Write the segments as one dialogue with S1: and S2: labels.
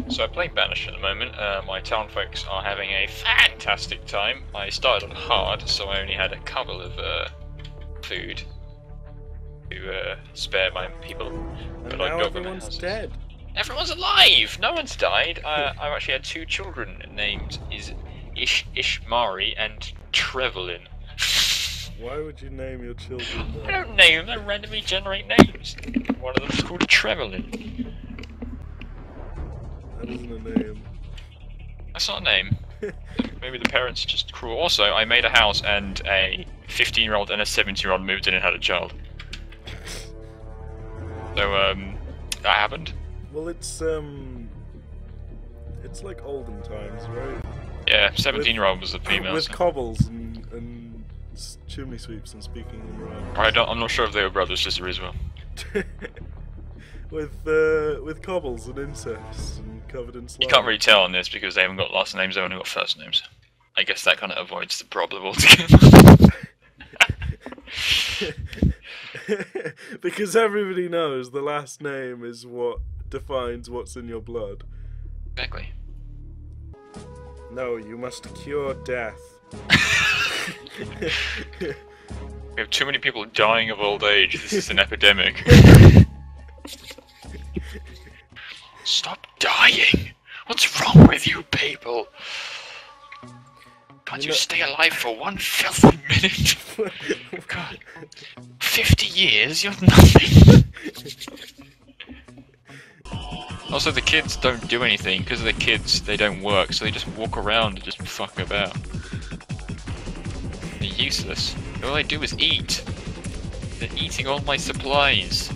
S1: So I'm playing Banished at the moment. My town folks are having a fantastic time. I started on hard, so I only had a couple of food to spare my people.
S2: And now everyone's dead.
S1: Everyone's alive! No one's died. I've actually had 2 children named Ishmari and Trevelin.
S2: Why would you name your children that?
S1: I don't name them, I randomly generate names. One of them's called Trevelin.
S2: That isn't a name.
S1: That's not a name. Maybe the parents are just cruel. Also, I made a house and a 15-year-old and a 17-year-old moved in and had a child. So, that happened.
S2: Well, it's like olden times, right?
S1: Yeah, 17-year-old was a female.
S2: With
S1: so.
S2: cobbles and chimney sweeps and speaking in rhymes.
S1: I'm not sure if they were brothers, sister as well.
S2: with cobbles and incest and covered in slime.
S1: You can't really tell on this because they haven't got last names, they've only got first names. I guess that kind of avoids the problem altogether.
S2: Because everybody knows the last name is what defines what's in your blood.
S1: Exactly.
S2: No, you must cure death.
S1: We have too many people dying of old age. This is an epidemic. Stop dying! What's wrong with you people? Can't you stay alive for one filthy minute? God. 50 years? You're nothing! Also, the kids don't do anything. Because they're kids, they don't work, so they just walk around and just fuck about. They're useless. All they do is eat. They're eating all my supplies.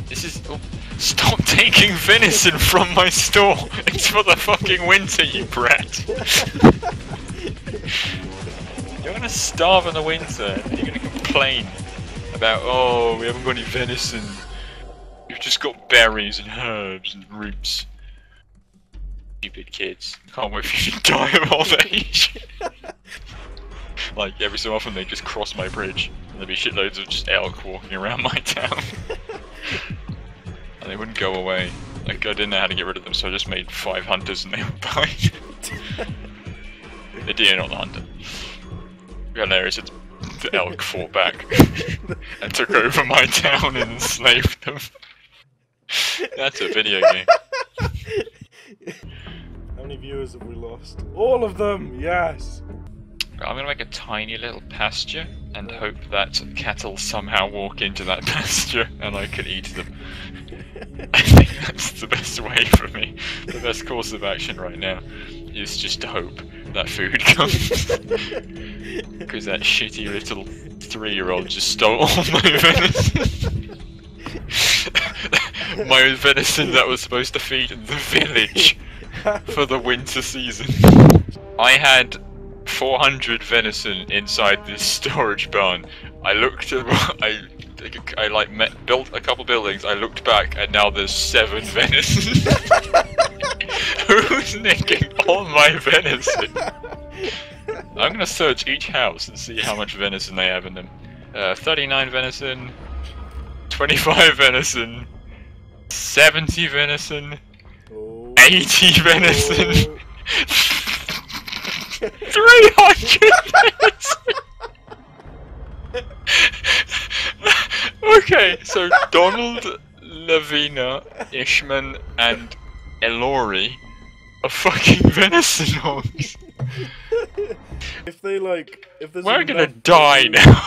S1: This is... Oh, stop taking venison from my store! It's for the fucking winter, you brat! You're gonna starve in the winter, and you're gonna complain about, oh, we haven't got any venison. We've just got berries and herbs and roots. Stupid kids. Can't wait for you to die of old age. Like, every so often they just cross my bridge, and there'd be shitloads of just elk walking around my town. And they wouldn't go away. Like, I didn't know how to get rid of them, so I just made 5 hunters and they would die. The deer, not the hunter. Hilarious, the elk fought back and took over my town and enslaved them. That's a video game.
S2: How many viewers have we lost? All of them! Yes!
S1: I'm gonna make a tiny little pasture and hope that cattle somehow walk into that pasture and I can eat them. I think that's the best way for me. The best course of action right now is just to hope that food comes. Because that shitty little 3-year-old just stole all my venison. My venison that was supposed to feed the village for the winter season. I had 400 venison inside this storage barn. I looked at built a couple buildings, I looked back and now there's 7 venison. Who's nicking all my venison? I'm gonna search each house and see how much venison they have in them. 39 venison, 25 venison, 70 venison, 80 venison, 300 venison! Okay, so Donald, Lavina, Ishman, and Elori are fucking venison hogs.
S2: If there's
S1: We're gonna die now.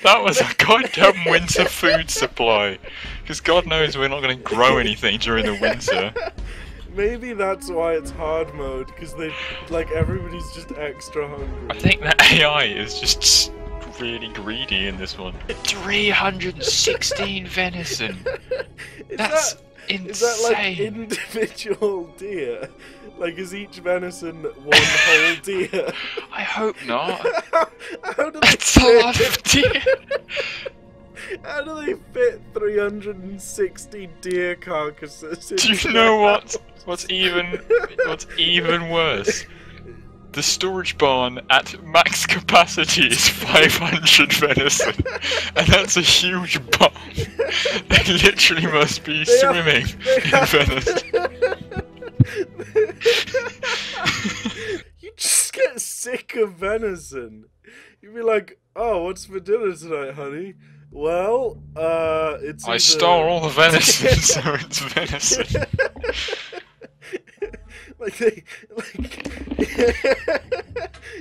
S1: That was a goddamn winter food supply. Because God knows we're not gonna grow anything during the winter.
S2: Maybe that's why it's hard mode, because everybody's just extra hungry.
S1: I think that AI is just really greedy in this one. 316 venison! That's insane!
S2: Is that like individual deer? Like, is each venison one whole deer?
S1: I hope not.
S2: How do
S1: That's a lot of deer!
S2: How do they fit 360 deer carcasses?
S1: Do you know what's even worse? the storage barn at max capacity is 500 venison, and that's a huge barn. They literally must be swimming in venison.
S2: You just get sick of venison. You'd be like, "Oh, what's for dinner tonight, honey?" Well, it's.
S1: I stole all the venison, so it's venison.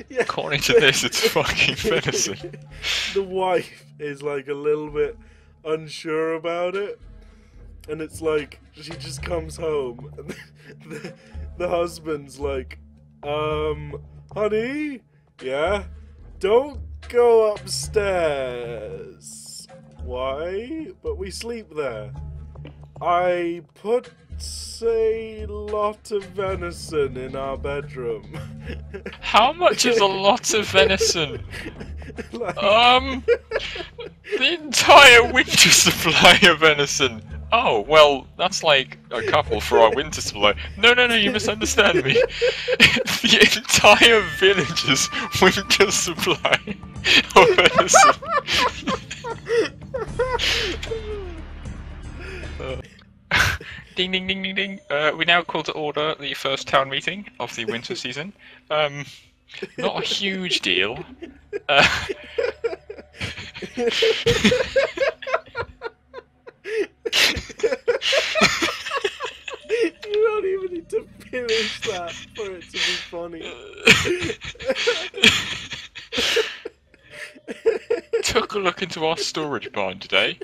S2: Yeah.
S1: According to this, it's fucking venison.
S2: The wife is like a little bit unsure about it, and it's like she just comes home, and the husband's like, honey, yeah, don't go upstairs. Why? But we sleep there. I put a lot of venison in our bedroom.
S1: How much is a lot of venison? The entire winter supply of venison. Oh, well, that's like a couple for our winter supply. No, you misunderstand me. The entire village's winter supply of venison. Ding ding ding ding ding. We now call to order the first town meeting of the winter season. Not a huge deal.
S2: You don't even need to finish that for it to be funny.
S1: Took a look into our storage barn today.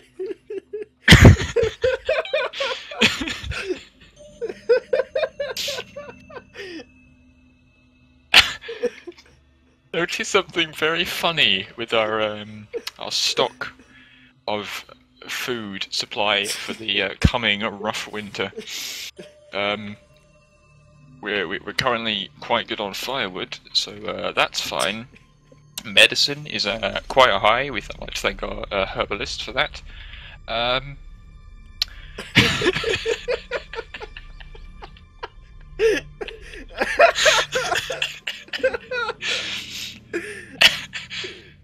S1: Noticed something very funny with our stock of food supply for the coming rough winter. We're currently quite good on firewood, so that's fine. Medicine is quite a high. We'd like to thank our herbalist for that.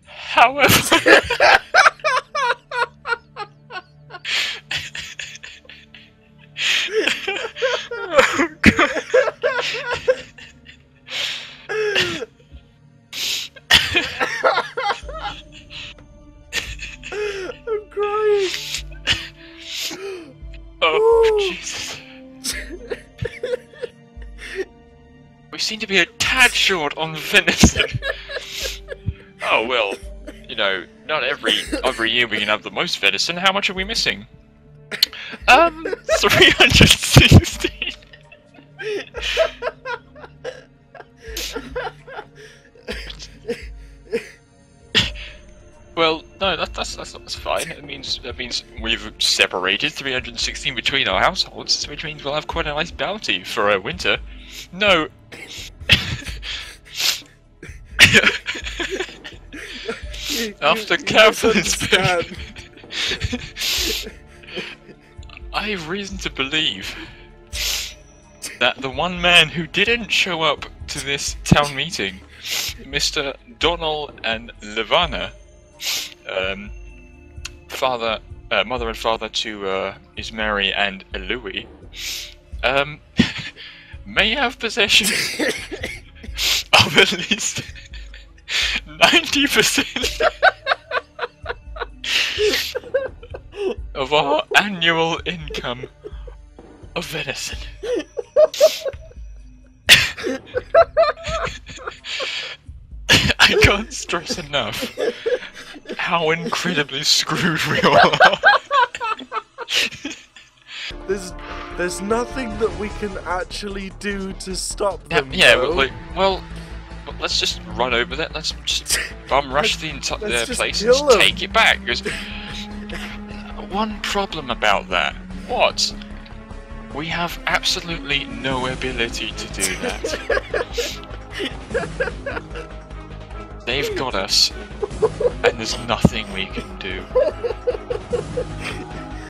S1: However, oh, God.
S2: I'm crying.
S1: Oh, Jesus. We seem to be a tad short on venison. Oh, well, you know, not every year we can have the most venison. How much are we missing? 316. Well, no, that's fine. That means we've separated 316 between our households, which means we'll have quite a nice bounty for winter. No. After careful inspection, I have reason to believe that the one man who didn't show up to this town meeting, Mr. Donald and Levana, mother and father to is Mary and Louis, may have possession of at least 90% of our annual income of venison. I can't stress enough how incredibly screwed we all are.
S2: There's nothing that we can actually do to stop them.
S1: Yeah, well, let's just run over that. Let's just bum rush the entire place and just take it back. Because one problem about that, what? We have absolutely no ability to do that. They've got us, and there's nothing we can do.